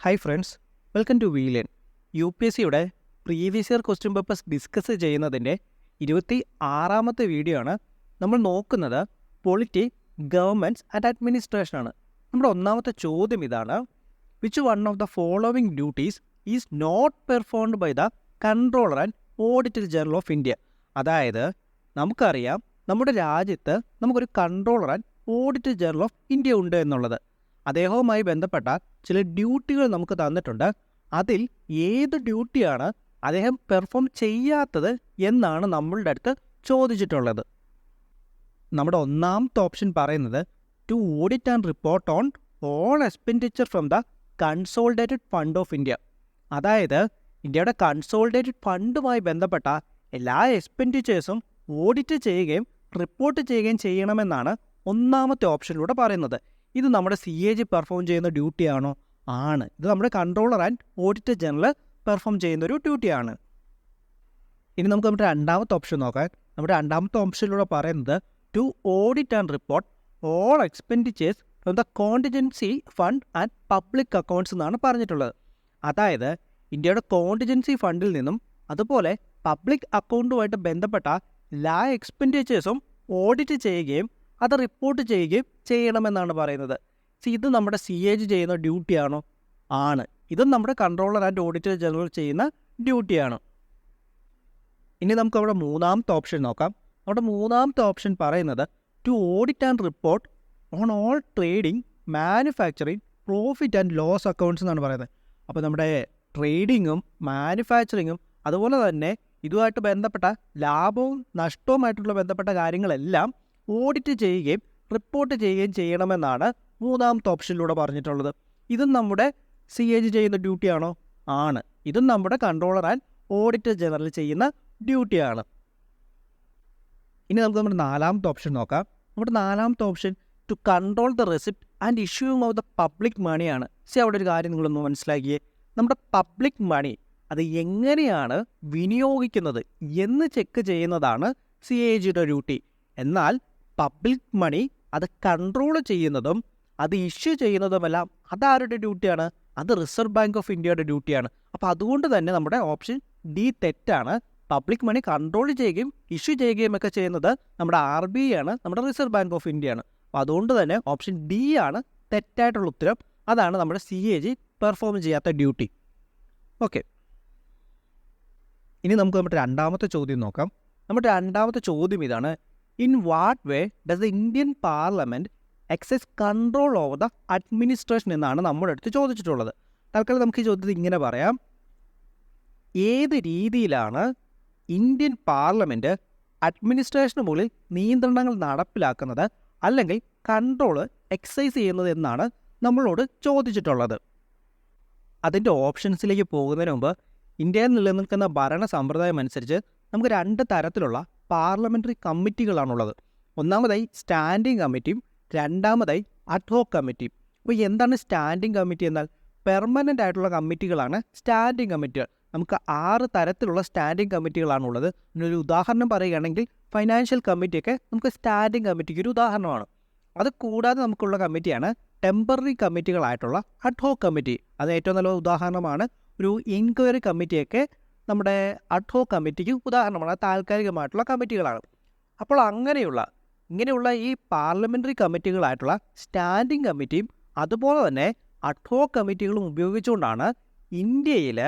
Hi friends, welcome to WeLearn. U P S സിയുടെ previous year question papers discuss ചെയ്യുന്നതിൻ്റെ 26ാമത്തെ video ആണ്. നമ്മൾ നോക്കുന്നത് പൊളിറ്റി, ഗവൺമെൻറ്റ്സ് ആൻഡ് അഡ്മിനിസ്ട്രേഷനാണ്. നമ്മുടെ ഒന്നാമത്തെ ചോദ്യം ഇതാണ്: which one of the following duties is not performed by the controller and auditor general of India? അതായത് നമുക്കറിയാം, നമ്മുടെ രാജ്യത്ത് നമുക്കൊരു controller and auditor general of India ഉണ്ട് എന്നുള്ളത്. അദ്ദേഹവുമായി ബന്ധപ്പെട്ട ചില ഡ്യൂട്ടികൾ നമുക്ക് തന്നിട്ടുണ്ട്. അതിൽ ഏത് ഡ്യൂട്ടിയാണ് അദ്ദേഹം പെർഫോം ചെയ്യാത്തത് എന്നാണ് നമ്മളുടെ അടുത്ത് ചോദിച്ചിട്ടുള്ളത്. നമ്മുടെ ഒന്നാമത്തെ ഓപ്ഷൻ പറയുന്നത് to audit and report on all expenditure from the consolidated fund of India. അതായത് ഇന്ത്യയുടെ കൺസോളിഡേറ്റഡ് ഫണ്ടുമായി ബന്ധപ്പെട്ട എല്ലാ എക്സ്പെൻഡിച്ചേഴ്സും ഓഡിറ്റ് ചെയ്യുകയും റിപ്പോർട്ട് ചെയ്യുകയും ചെയ്യണമെന്നാണ് ഒന്നാമത്തെ ഓപ്ഷനിലൂടെ പറയുന്നത്. ഇത് നമ്മുടെ CAG പെർഫോം ചെയ്യുന്ന ഡ്യൂട്ടിയാണോ? ആണ്. ഇത് നമ്മുടെ controller and auditor general perform ചെയ്യുന്നൊരു ഡ്യൂട്ടിയാണ്. ഇനി നമുക്ക് നമ്മുടെ രണ്ടാമത്തെ ഓപ്ഷൻ നോക്കാം. നമ്മുടെ രണ്ടാമത്തെ ഓപ്ഷനിലൂടെ പറയുന്നത് to audit and report all expenditures from the contingency fund and public accounts എന്നാണ് പറഞ്ഞിട്ടുള്ളത്. അതായത് ഇന്ത്യയുടെ കോണ്ടിജൻസി ഫണ്ടിൽ നിന്നും അതുപോലെ പബ്ലിക് അക്കൗണ്ടുമായിട്ട് ബന്ധപ്പെട്ട എല്ലാ എക്സ്പെൻഡിച്ചേഴ്സും ഓഡിറ്റ് ചെയ്യുകയും അത് റിപ്പോർട്ട് ചെയ്യുകയും ചെയ്യണമെന്നാണ് പറയുന്നത്. ഇത് നമ്മുടെ CAG ചെയ്യുന്ന ഡ്യൂട്ടിയാണോ? ആണ്. ഇതും നമ്മുടെ കൺട്രോളർ ആൻഡ് ഓഡിറ്റർ ജനറൽ ചെയ്യുന്ന ഡ്യൂട്ടിയാണ്. ഇനി നമുക്ക് അവിടെ മൂന്നാമത്തെ ഓപ്ഷൻ നോക്കാം. നമ്മുടെ മൂന്നാമത്തെ ഓപ്ഷൻ പറയുന്നത് to audit and report on all trading, manufacturing, profit and loss accounts എന്നാണ് പറയുന്നത്. അപ്പോൾ നമ്മുടെ ട്രേഡിങ്ങും മാനുഫാക്ചറിങ്ങും അതുപോലെ തന്നെ ഇതുമായിട്ട് ബന്ധപ്പെട്ട ലാഭവും നഷ്ടവുമായിട്ടുള്ള ബന്ധപ്പെട്ട കാര്യങ്ങളെല്ലാം ഓഡിറ്റ് ചെയ്യുകയും റിപ്പോർട്ട് ചെയ്യുകയും ചെയ്യണമെന്നാണ് മൂന്നാമത്തെ ഓപ്ഷനിലൂടെ പറഞ്ഞിട്ടുള്ളത്. ഇതും നമ്മുടെ CAG ചെയ്യുന്ന ഡ്യൂട്ടിയാണോ? ആണ്. ഇതും നമ്മുടെ കൺട്രോളർ ആൻഡ് ഓഡിറ്റർ ജനറൽ ചെയ്യുന്ന ഡ്യൂട്ടിയാണ്. ഇനി നമുക്ക് നമ്മുടെ നാലാമത്തെ ഓപ്ഷൻ നോക്കാം. നമ്മുടെ നാലാമത്തെ option to control the receipt and issuing of the public മണിയാണ്. അവിടെ ഒരു കാര്യം നിങ്ങളൊന്ന് മനസ്സിലാക്കിയേ. നമ്മുടെ പബ്ലിക് മണി അത് എങ്ങനെയാണ് വിനിയോഗിക്കുന്നത് എന്ന് ചെക്ക് ചെയ്യുന്നതാണ് CAGയുടെ ഡ്യൂട്ടി. എന്നാൽ പബ്ലിക് മണി അത് കൺട്രോൾ ചെയ്യുന്നതും അത് ഇഷ്യൂ ചെയ്യുന്നതുമെല്ലാം അതാരുടെ ഡ്യൂട്ടിയാണ്? അത് റിസർവ് ബാങ്ക് ഓഫ് ഇന്ത്യയുടെ ഡ്യൂട്ടിയാണ്. അപ്പോൾ അതുകൊണ്ട് തന്നെ നമ്മുടെ ഓപ്ഷൻ ഡി തെറ്റാണ്. പബ്ലിക് മണി കൺട്രോൾ ചെയ്യുകയും ഇഷ്യൂ ചെയ്യുകയും ഒക്കെ ചെയ്യുന്നത് നമ്മുടെ RBI ആണ്, നമ്മുടെ റിസർവ് ബാങ്ക് ഓഫ് ഇന്ത്യ ആണ്. അപ്പോൾ അതുകൊണ്ട് തന്നെ ഓപ്ഷൻ ഡി ആണ് തെറ്റായിട്ടുള്ള ഉത്തരം. അതാണ് നമ്മുടെ CAG പെർഫോം ചെയ്യാത്ത ഡ്യൂട്ടി. ഓക്കെ, ഇനി നമുക്ക് നമ്മുടെ രണ്ടാമത്തെ ചോദ്യം നോക്കാം. നമ്മുടെ രണ്ടാമത്തെ ചോദ്യം ഇതാണ്: in what way does the Indian parliament excise control over the administration എന്നാണ് നമ്മുടെ അടുത്ത് ചോദിച്ചിട്ടുള്ളത്. തൽക്കാലം നമുക്ക് ഈ ചോദ്യത്തിൽ ഇങ്ങനെ പറയാം: ഏത് രീതിയിലാണ് ഇന്ത്യൻ പാർലമെൻറ്റ് അഡ്മിനിസ്ട്രേഷന് മുകളിൽ നിയന്ത്രണങ്ങൾ നടപ്പിലാക്കുന്നത് അല്ലെങ്കിൽ കൺട്രോൾ എക്സൈസ് ചെയ്യുന്നത് എന്നാണ് നമ്മളോട് ചോദിച്ചിട്ടുള്ളത്. അതിൻ്റെ ഓപ്ഷൻസിലേക്ക് പോകുന്നതിന് മുമ്പ് ഇന്ത്യയിൽ നിലനിൽക്കുന്ന ഭരണ സമ്പ്രദായം അനുസരിച്ച് നമുക്ക് രണ്ട് തരത്തിലുള്ള പാർലമെൻ്ററി കമ്മിറ്റികളാണുള്ളത്. ഒന്നാമതായി സ്റ്റാൻഡിംഗ് കമ്മിറ്റിയും രണ്ടാമതായി അഡ്ഹോക് കമ്മിറ്റിയും. അപ്പോൾ എന്താണ് സ്റ്റാൻഡിംഗ് കമ്മിറ്റി എന്നാൽ? പെർമനൻ്റ് ആയിട്ടുള്ള കമ്മിറ്റികളാണ് സ്റ്റാൻഡിംഗ് കമ്മിറ്റികൾ. നമുക്ക് 6 തരത്തിലുള്ള സ്റ്റാൻഡിംഗ് കമ്മിറ്റികളാണുള്ളത്. ഇതിനൊരു ഉദാഹരണം പറയുകയാണെങ്കിൽ ഫൈനാൻഷ്യൽ കമ്മിറ്റിയൊക്കെ നമുക്ക് സ്റ്റാൻഡിംഗ് കമ്മിറ്റിക്ക് ഒരു ഉദാഹരണമാണ്. അത് കൂടാതെ നമുക്കുള്ള കമ്മിറ്റിയാണ് ടെമ്പററി കമ്മിറ്റികളായിട്ടുള്ള അഡ്ഹോക് കമ്മിറ്റി. അത് ഏറ്റവും നല്ല ഉദാഹരണമാണ്. ഒരു എൻക്വയറി കമ്മിറ്റിയൊക്കെ നമ്മുടെ അഡ്ഹോക് കമ്മിറ്റിക്ക് ഉദാഹരണമാണ്. താൽക്കാലികമായിട്ടുള്ള കമ്മിറ്റികളാണ്. അപ്പോൾ ഇങ്ങനെയുള്ള ഈ പാർലമെൻ്ററി കമ്മിറ്റികളായിട്ടുള്ള സ്റ്റാൻഡിംഗ് കമ്മിറ്റിയും അതുപോലെ തന്നെ അഡ്ഹോക് കമ്മിറ്റികളും ഉപയോഗിച്ചുകൊണ്ടാണ് ഇന്ത്യയിൽ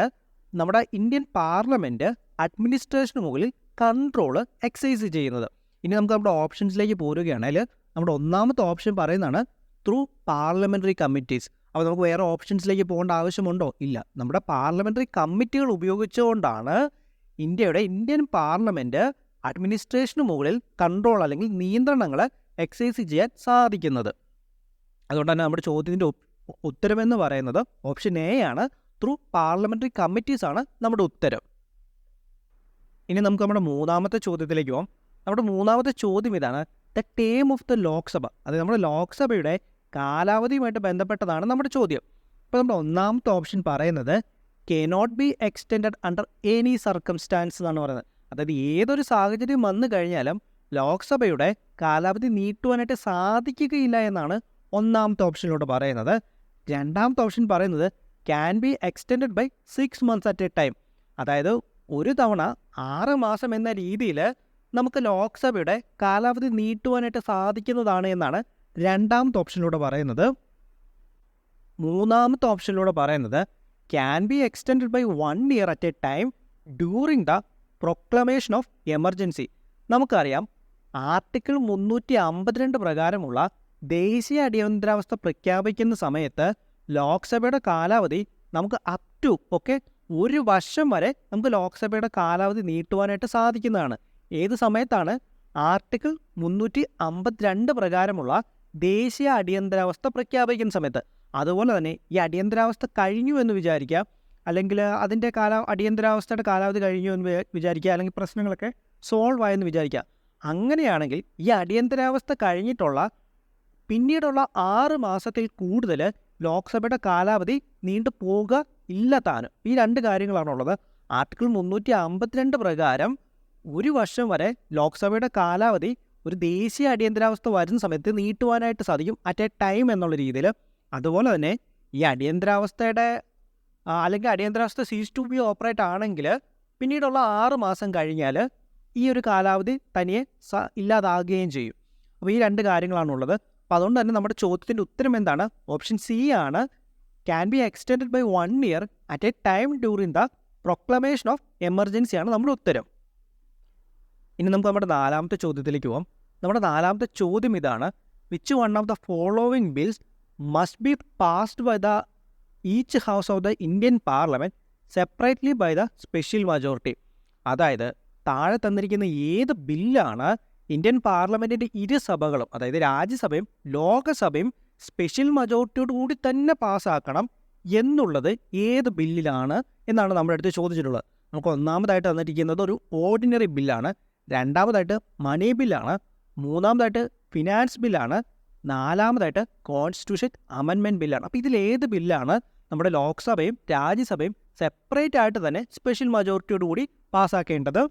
നമ്മുടെ ഇന്ത്യൻ പാർലമെൻറ്റ് അഡ്മിനിസ്ട്രേഷന് മുകളിൽ കൺട്രോൾ എക്സൈസ് ചെയ്യുന്നത്. ഇനി നമുക്ക് നമ്മുടെ ഓപ്ഷൻസിലേക്ക് പോരുകയാണെങ്കിൽ നമ്മുടെ ഒന്നാമത്തെ ഓപ്ഷൻ പറയുന്നതാണ് ത്രൂ പാർലമെൻ്ററി കമ്മിറ്റീസ്. അപ്പോൾ നമുക്ക് വേറെ ഓപ്ഷൻസിലേക്ക് പോകേണ്ട ആവശ്യമുണ്ടോ? ഇല്ല. നമ്മുടെ പാർലമെൻ്ററി കമ്മിറ്റികൾ ഉപയോഗിച്ചുകൊണ്ടാണ് ഇന്ത്യൻ പാർലമെൻറ്റ് അഡ്മിനിസ്ട്രേഷന് മുകളിൽ കൺട്രോൾ അല്ലെങ്കിൽ നിയന്ത്രണങ്ങൾ എക്സൈസ് ചെയ്യാൻ സാധിക്കുന്നത്. അതുകൊണ്ട് തന്നെ നമ്മുടെ ചോദ്യത്തിൻ്റെ ഉത്തരമെന്ന് പറയുന്നത് ഓപ്ഷൻ എ ആണ്. ത്രൂ പാർലമെൻ്ററി കമ്മിറ്റീസ് ആണ് നമ്മുടെ ഉത്തരം. ഇനി നമുക്ക് നമ്മുടെ മൂന്നാമത്തെ ചോദ്യത്തിലേക്ക് പോകാം. നമ്മുടെ മൂന്നാമത്തെ ചോദ്യം ഇതാണ്: the term of the Lok Sabha. അതായത് നമ്മുടെ ലോക്സഭയുടെ കാലാവധിയുമായിട്ട് ബന്ധപ്പെട്ടതാണ് നമ്മുടെ ചോദ്യം. അപ്പോൾ നമ്മുടെ ഒന്നാമത്തെ ഓപ്ഷൻ പറയുന്നത് cannot be extended under any circumstances എന്നാണ് പറയുന്നത്. അതായത് ഏതൊരു സാഹചര്യം വന്നു കഴിഞ്ഞാലും ലോക്സഭയുടെ കാലാവധി നീട്ടുവാനായിട്ട് സാധിക്കുകയില്ല എന്നാണ് ഒന്നാമത്തെ ഓപ്ഷനിലൂടെ പറയുന്നത്. രണ്ടാമത്തെ ഓപ്ഷൻ പറയുന്നത് can be extend by 6 months at a time. അതായത് ഒരു തവണ 6 മാസം എന്ന രീതിയിൽ നമുക്ക് ലോക്സഭയുടെ കാലാവധി നീട്ടുവാനായിട്ട് സാധിക്കുന്നതാണ് എന്നാണ് രണ്ടാമത്തെ ഓപ്ഷനിലൂടെ പറയുന്നത്. മൂന്നാമത്തെ ഓപ്ഷനിലൂടെ പറയുന്നത് can be extend by 1 year at a time during the proclamation of emergency. നമുക്കറിയാം ആർട്ടിക്കിൾ 352 പ്രകാരമുള്ള ദേശീയ അടിയന്തരാവസ്ഥ പ്രഖ്യാപിക്കുന്ന സമയത്ത് ലോക്സഭയുടെ കാലാവധി നമുക്ക് അപ് ടു ഒരു വർഷം വരെ നമുക്ക് ലോക്സഭയുടെ കാലാവധി നീട്ടുവാനായിട്ട് സാധിക്കുന്നതാണ്. ഏത് സമയത്താണ്? ആർട്ടിക്കിൾ 352 പ്രകാരമുള്ള ദേശീയ അടിയന്തരാവസ്ഥ പ്രഖ്യാപിക്കുന്ന സമയത്ത്. അതുപോലെ തന്നെ ഈ അടിയന്തരാവസ്ഥ കഴിഞ്ഞു എന്ന് വിചാരിക്കുക, അല്ലെങ്കിൽ അതിൻ്റെ അടിയന്തരാവസ്ഥയുടെ കാലാവധി കഴിഞ്ഞു എന്ന് വിചാരിക്കുക, അല്ലെങ്കിൽ പ്രശ്നങ്ങളൊക്കെ സോൾവ് ആയെന്ന് വിചാരിക്കുക. അങ്ങനെയാണെങ്കിൽ ഈ അടിയന്തരാവസ്ഥ കഴിഞ്ഞിട്ടുള്ള പിന്നീടുള്ള 6 മാസത്തിൽ കൂടുതൽ ലോക്സഭയുടെ കാലാവധി നീണ്ടു പോകുക ഇല്ല താനും. ഈ 2 കാര്യങ്ങളാണുള്ളത്. ആർട്ടിക്കിൾ 352 പ്രകാരം ഒരു വർഷം വരെ ലോക്സഭയുടെ കാലാവധി ഒരു ദേശീയ അടിയന്തരാവസ്ഥ വരുന്ന സമയത്ത് നീട്ടുവാനായിട്ട് സാധിക്കും അറ്റ് എ ടൈം എന്നുള്ള രീതിയിൽ. അതുപോലെ തന്നെ ഈ അടിയന്തരാവസ്ഥയുടെ അല്ലെങ്കിൽ അടിയന്തരാവസ്ഥ സീസ് ടു ബി ഓപ്പറേറ്റ് ആണെങ്കിൽ പിന്നീടുള്ള 6 മാസം കഴിഞ്ഞാൽ ഈ ഒരു കാലാവധി തനിയെ ഇല്ലാതാകുകയും ചെയ്യും. അപ്പോൾ ഈ 2 കാര്യങ്ങളാണുള്ളത്. അപ്പോൾ അതുകൊണ്ട് തന്നെ നമ്മുടെ ചോദ്യത്തിൻ്റെ ഉത്തരം എന്താണ്? ഓപ്ഷൻ സി ആണ്. Can be extend by 1 year at a time during the proclamation of emergency ആണ് നമ്മുടെ ഉത്തരം. ഇനി നമുക്ക് നമ്മുടെ 4ാമത്തെ ചോദ്യത്തിലേക്ക് പോകാം. നമ്മുടെ 4ാമത്തെ ചോദ്യം ഇതാണ്: which one of the following bills must be passed by the each house of the Indian parliament separately by the special majority. അതായത് താഴെ തന്നിരിക്കുന്ന ഏത് ബില്ലാണ് ഇന്ത്യൻ പാർലമെൻറ്റിൻ്റെ ഇരുസഭകളും, അതായത് രാജ്യസഭയും ലോകസഭയും സ്പെഷ്യൽ മജോറിറ്റിയോട് കൂടി തന്നെ പാസ്സാക്കണം എന്നുള്ളത് ഏത് ബില്ലിലാണ് എന്നാണ് നമ്മുടെ അടുത്ത് ചോദിച്ചിട്ടുള്ളത്. നമുക്ക് ഒന്നാമതായിട്ട് തന്നിരിക്കുന്നത് ഒരു ഓർഡിനറി ബില്ലാണ്, രണ്ടാമതായിട്ട് മണി ബില്ലാണ്, മൂന്നാമതായിട്ട് ഫിനാൻസ് ബില്ലാണ്, നാലാമതായിട്ട് കോൺസ്റ്റിറ്റ്യൂഷൻ അമെൻമെൻറ്റ് ബില്ലാണ്. അപ്പോൾ ഇതിലേത് ബില്ലാണ് നമ്മുടെ ലോക്സഭയും രാജ്യസഭയും സെപ്പറേറ്റ് ആയിട്ട് തന്നെ സ്പെഷ്യൽ മജോറിറ്റിയോട് കൂടി പാസ്സാക്കേണ്ടത്?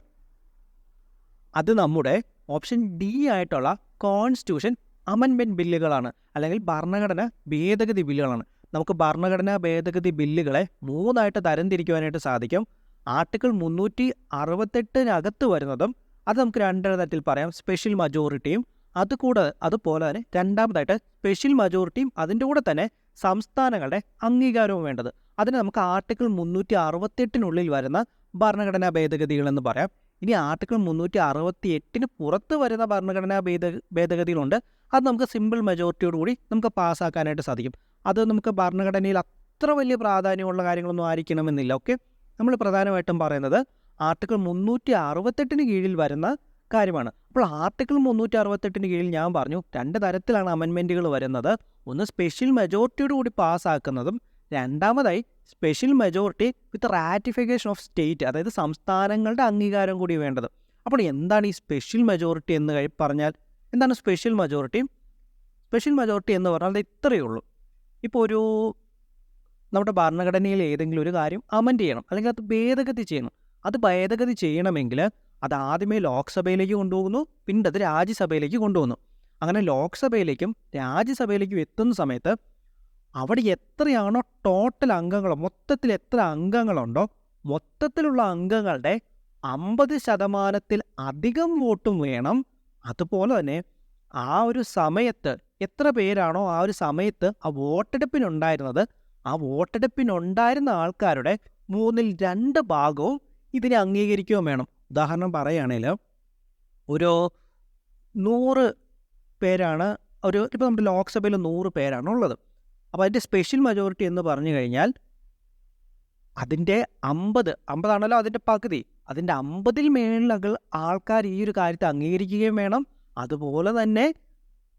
അത് നമ്മുടെ ഓപ്ഷൻ ഡി ആയിട്ടുള്ള കോൺസ്റ്റിറ്റ്യൂഷൻ അമെൻമെൻറ്റ് ബില്ലുകളാണ്, അല്ലെങ്കിൽ ഭരണഘടന ഭേദഗതി ബില്ലുകളാണ്. നമുക്ക് ഭരണഘടനാ ഭേദഗതി ബില്ലുകളെ 3ആയിട്ട് തരംതിരിക്കുവാനായിട്ട് സാധിക്കും. ആർട്ടിക്കിൾ 368 വരുന്നതും അത് നമുക്ക് 2 തരത്തിൽ പറയാം: സ്പെഷ്യൽ മജോറിറ്റിയും അതുപോലെ തന്നെ രണ്ടാമതായിട്ട് സ്പെഷ്യൽ മജോറിറ്റിയും അതിൻ്റെ കൂടെ തന്നെ സംസ്ഥാനങ്ങളുടെ അംഗീകാരവും വേണ്ടത്. അതിന് നമുക്ക് ആർട്ടിക്കിൾ 368 വരുന്ന ഭരണഘടനാ ഭേദഗതികളെന്ന് പറയാം. ഇനി ആർട്ടിക്കിൾ 368 പുറത്ത് വരുന്ന ഭരണഘടനാ ഭേദഗതികളുണ്ട്. അത് നമുക്ക് സിമ്പിൾ മജോറിറ്റിയോട് കൂടി നമുക്ക് പാസ്സാക്കാനായിട്ട് സാധിക്കും. അത് നമുക്ക് ഭരണഘടനയിൽ അത്ര വലിയ പ്രാധാന്യമുള്ള കാര്യങ്ങളൊന്നും ആയിരിക്കണമെന്നില്ല. നമ്മൾ പ്രധാനമായിട്ടും പറയുന്നത് ആർട്ടിക്കിൾ 368 കീഴിൽ വരുന്ന കാര്യമാണ്. അപ്പോൾ ആർട്ടിക്കിൾ 368 കീഴിൽ ഞാൻ പറഞ്ഞു 2 തരത്തിലാണ് അമെൻമെൻറ്റുകൾ വരുന്നത്. ഒന്ന് സ്പെഷ്യൽ മെജോറിറ്റിയോട് കൂടി പാസ്സാക്കുന്നതും, രണ്ടാമതായി special majority with ratification of state, അതായത് സംസ്ഥാനങ്ങളുടെ അംഗീകാരം കൂടി വേണ്ടത്. അപ്പോൾ എന്താണ് ഈ സ്പെഷ്യൽ മെജോറിറ്റി എന്ന് പറഞ്ഞാൽ? എന്താണ് സ്പെഷ്യൽ മജോറിറ്റി? സ്പെഷ്യൽ മജോറിറ്റി എന്ന് പറഞ്ഞാൽ ഇത്രയേ ഉള്ളൂ. ഇപ്പോൾ നമ്മുടെ ഭരണഘടനയിൽ ഏതെങ്കിലും ഒരു കാര്യം അമെൻഡ് ചെയ്യണം, അല്ലെങ്കിൽ അത് ഭേദഗതി ചെയ്യണം. അത് ഭേദഗതി ചെയ്യണമെങ്കിൽ അത് ആദ്യമേ ലോക്സഭയിലേക്ക് കൊണ്ടുപോകുന്നു, പിന്നെ അത് രാജ്യസഭയിലേക്ക് കൊണ്ടുപോകുന്നു. അങ്ങനെ ലോക്സഭയിലേക്കും രാജ്യസഭയിലേക്കും എത്തുന്ന സമയത്ത് അവിടെ എത്രയാണോ ടോട്ടൽ അംഗങ്ങൾ, മൊത്തത്തിൽ എത്ര അംഗങ്ങളുണ്ടോ മൊത്തത്തിലുള്ള അംഗങ്ങളുടെ 50% അധികം വോട്ടും വേണം. അതുപോലെ തന്നെ ആ ഒരു സമയത്ത് എത്ര പേരാണോ ആ ഒരു സമയത്ത് ആ വോട്ടെടുപ്പിനുണ്ടായിരുന്നത്, ആ വോട്ടെടുപ്പിനുണ്ടായിരുന്ന ആൾക്കാരുടെ 2/3 ഭാഗവും ഇതിനെ അംഗീകരിക്കുകയും വേണം. ഉദാഹരണം പറയുകയാണെങ്കിൽ ഒരു 100 പേരാണ്, ഇപ്പോൾ നമ്മുടെ ലോക്സഭയിൽ 100 പേരാണ് ഉള്ളത്. അപ്പോൾ അതിൻ്റെ സ്പെഷ്യൽ മജോറിറ്റി എന്ന് പറഞ്ഞു കഴിഞ്ഞാൽ അതിൻ്റെ 50 ആണല്ലോ അതിൻ്റെ പകുതി. അതിൻ്റെ 50ൽ മേളിൽ ആൾക്കാർ ഈ ഒരു കാര്യത്തെ അംഗീകരിക്കുകയും വേണം. അതുപോലെ തന്നെ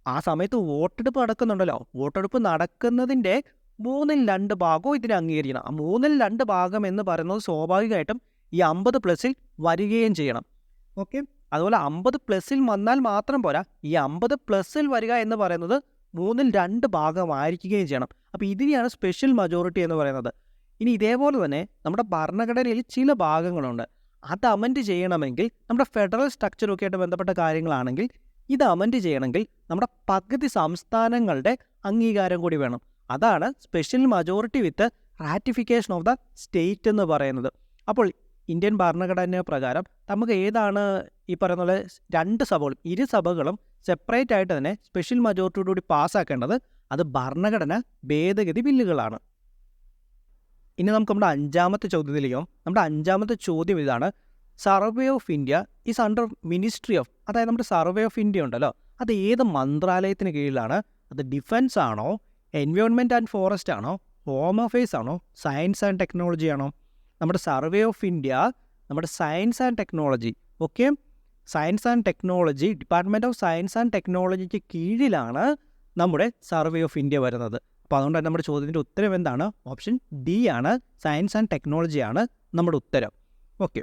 ആ സമയത്ത് വോട്ടെടുപ്പ് നടക്കുന്നുണ്ടല്ലോ, വോട്ടെടുപ്പ് നടക്കുന്നതിൻ്റെ 2/3 ഭാഗവും ഇതിനെ അംഗീകരിക്കണം. ആ 2/3 ഭാഗം എന്ന് പറയുന്നത് സ്വാഭാവികമായിട്ടും ഈ 50+ വരികയും ചെയ്യണം. അതുപോലെ 50+ വന്നാൽ മാത്രം പോരാ, ഈ 50+ വരിക എന്ന് പറയുന്നത് 2/3 ഭാഗമായിരിക്കുകയും ചെയ്യണം. അപ്പോൾ ഇതിനെയാണ് സ്പെഷ്യൽ മജോറിറ്റി എന്ന് പറയുന്നത്. ഇനി ഇതേപോലെ തന്നെ നമ്മുടെ ഭരണഘടനയിൽ ചില ഭാഗങ്ങളുണ്ട്, അത് അമെൻഡ് ചെയ്യണമെങ്കിൽ നമ്മുടെ ഫെഡറൽ സ്ട്രക്ചറൊക്കെ ആയിട്ട് ബന്ധപ്പെട്ട കാര്യങ്ങളാണെങ്കിൽ ഇത് അമെൻഡ് ചെയ്യണമെങ്കിൽ നമ്മുടെ പകുതി സംസ്ഥാനങ്ങളുടെ അംഗീകാരം കൂടി വേണം. അതാണ് special majority with ratification of the state എന്ന് പറയുന്നത്. അപ്പോൾ ഇന്ത്യൻ ഭരണഘടന പ്രകാരം നമുക്ക് ഏതാണ് ഈ പറയുന്ന പോലെ രണ്ട് സഭകളും ഇരു സഭകളും സെപ്പറേറ്റ് ആയിട്ട് തന്നെ സ്പെഷ്യൽ മജോറിറ്റിയോടുകൂടി പാസ്സാക്കേണ്ടത് അത് ഭരണഘടന ഭേദഗതി ബില്ലുകളാണ്. ഇനി നമുക്ക് നമ്മുടെ അഞ്ചാമത്തെ ചോദ്യത്തിലേക്കോ. നമ്മുടെ അഞ്ചാമത്തെ ചോദ്യം ഇതാണ്: survey of India is under ministry of, അതായത് നമ്മുടെ സർവേ ഓഫ് ഇന്ത്യ ഉണ്ടല്ലോ, അത് ഏത് മന്ത്രാലയത്തിന് കീഴിലാണ്? അത് ഡിഫൻസ് ആണോ, എൻവയോൺമെൻറ്റ് ആൻഡ് ഫോറസ്റ്റ് ആണോ, ഹോം അഫെയർസ് ആണോ, സയൻസ് ആൻഡ് ടെക്നോളജി ആണോ? നമ്മുടെ സർവേ ഓഫ് ഇന്ത്യ നമ്മുടെ science and technology, okay, science and technology, department of science and ടെക്നോളജിക്ക് കീഴിലാണ് നമ്മുടെ സർവേ ഓഫ് ഇന്ത്യ വരുന്നത്. അപ്പോൾ അതുകൊണ്ട് തന്നെ നമ്മുടെ ചോദ്യത്തിൻ്റെ ഉത്തരം എന്താണ്? ഓപ്ഷൻ ഡി ആണ്, സയൻസ് ആൻഡ് ടെക്നോളജിയാണ് നമ്മുടെ ഉത്തരം. ഓക്കെ,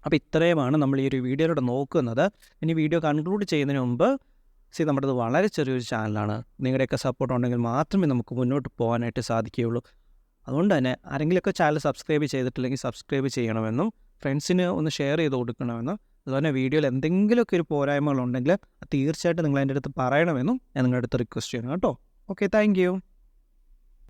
അപ്പോൾ ഇത്രയുമാണ് നമ്മൾ ഈ ഒരു വീഡിയോയിലൂടെ നോക്കുന്നത്. ഇനി വീഡിയോ കൺക്ലൂഡ് ചെയ്യുന്നതിന് മുമ്പ് നമ്മുടേത് വളരെ ചെറിയൊരു ചാനലാണ്. നിങ്ങളുടെയൊക്കെ സപ്പോർട്ട് ഉണ്ടെങ്കിൽ മാത്രമേ നമുക്ക് മുന്നോട്ട് പോകാനായിട്ട് സാധിക്കുകയുള്ളൂ. അതുകൊണ്ട് തന്നെ ആരെങ്കിലുമൊക്കെ ചാനൽ സബ്സ്ക്രൈബ് ചെയ്തിട്ടില്ലെങ്കിൽ സബ്സ്ക്രൈബ് ചെയ്യണമെന്നും ഫ്രണ്ട്സിന് ഒന്ന് ഷെയർ ചെയ്ത് കൊടുക്കണമെന്നും അതുപോലെ വീഡിയോയിൽ എന്തെങ്കിലുമൊക്കെ ഒരു പോരായ്മകളുണ്ടെങ്കിൽ തീർച്ചയായിട്ടും നിങ്ങൾ എൻ്റെ അടുത്ത് പറയണമെന്നും ഞാൻ നിങ്ങളുടെ അടുത്ത് റിക്വസ്റ്റ് ചെയ്യണം കേട്ടോ. Okay, thank you.